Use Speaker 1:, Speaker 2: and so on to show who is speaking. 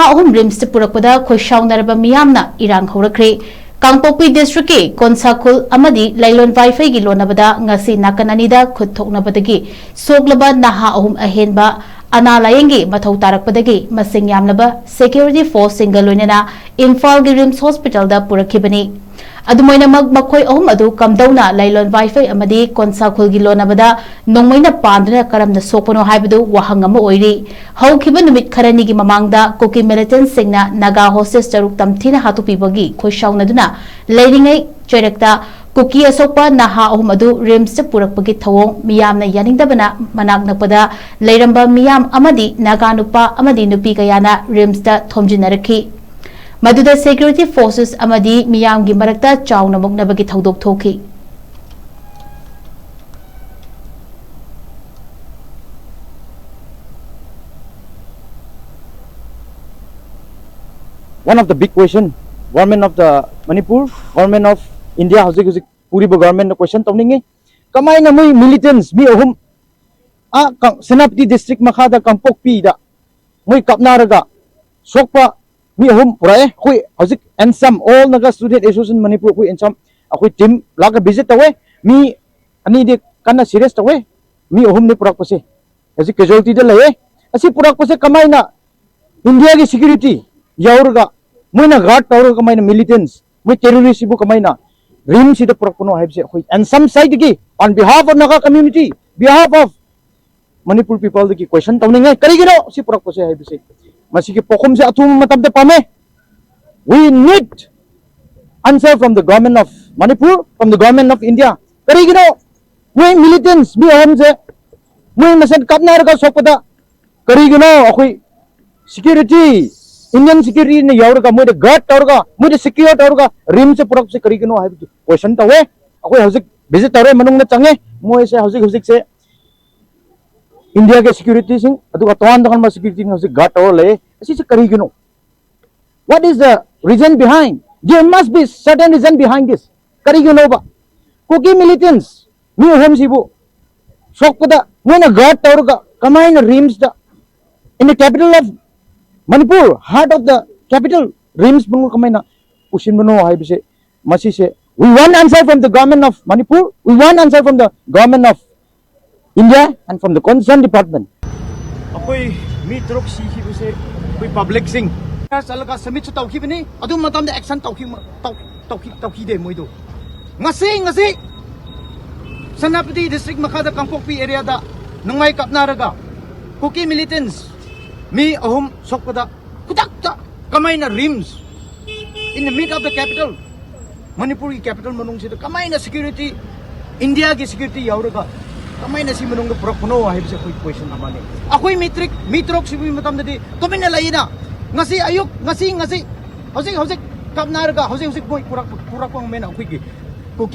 Speaker 1: naha ahum rims purakpada khoishaunaraba miyamna irang haurakre Kangpokpi district ke Konsakul amadi Lailon Wi-Fi gi lonabada ngasi nakananida khutthoknabadagi soglaba naha ahum ahenba ana layengi mathau tarakpadagi masing yamnaba security force single loinena Imphal gi Rims Hospital da purakhibani adumoina makhoi ahum adu kamdauna Lailon Wi-Fi amadi Konsakul gi lonabada nongmoina pandna karamna sopano haibadu wahang ama oiri haukhiba numit kharani gi mamangda Kuki militant singna Naga hostage taruk tamthina hatupibagi khoishaunaduna leiringai choirakta Kuki asokpa naha ahum adu Rims purakpagi thawong miyamna yaningdabana manak nakpada leiramba miyam amadi Naga nupa amadi nupi kayana Rims da thomjinarakhi Maduda security forces amadi miyam gi marakta chauna muknabagi thaudok thoki
Speaker 2: One of the big question government of the Manipur, government of India hauzik puri government question tawningi kamai na mui militants mi ahum Senapati district makhada Kangpokpi da mui kapnaraga sokpa mi ahum purae khui hauzik ensam all naga student association Manipur khui ensam akhui team laga visit tawe mi ani de kana serious tawe mi ahum ni purak pase hauzik casualty de laye asi purak pase kamai na India ki security yaurga muina guard tawra kamai na militants mui terrorist ibu kamai na Rims ida purak puno haibse khui and some side ki on behalf of naga community behalf of Manipur people ki question tawninga karigino si purak pase haibse masih pokom se atum matam de pame we need answer from the government of Manipur, from the government of India karigino we militants bi aham se we masan kapnar ga sopada karigino akhui security Indian security ne yaur ga mu de guard taur ga mu de secure taur ga rim se purak se karigino hai question tawe akhui hauzik visit taure manung na change mu se hauzik se India ke security sing aduga toan dakan ma security ng guard taur le asi se karigino what is the reason behind there must be certain reason behind this karigino ba Kuki militants mi home sibu sokpada mu na guard taur ga kamai na rims da in the capital of Manipur, heart of the capital, Rims bungo kamay na usin mo no hay bise masi se we want answer from the government of Manipur, we want answer from the government of India and from the concerned department. Ako'y mitrok si bise ako'y public sing salaga submit sa tawki bini adu matam de action tawki de mo ito ngasi Senapati district Makhada Kangpokpi area da nang may kapnaraga Kuki militants mi ahum sokpada kutakta kamay na Rims in the mid of the capital Manipuri capital manung sito kamay na security India ki security yauraga kamay na si manung na prokuno ahib sa question naman ako'y mitrok si matam na di tumin na layina ngasi ayok ngasi hauzik kapnaraga hauzik boy purak pang mena ako'y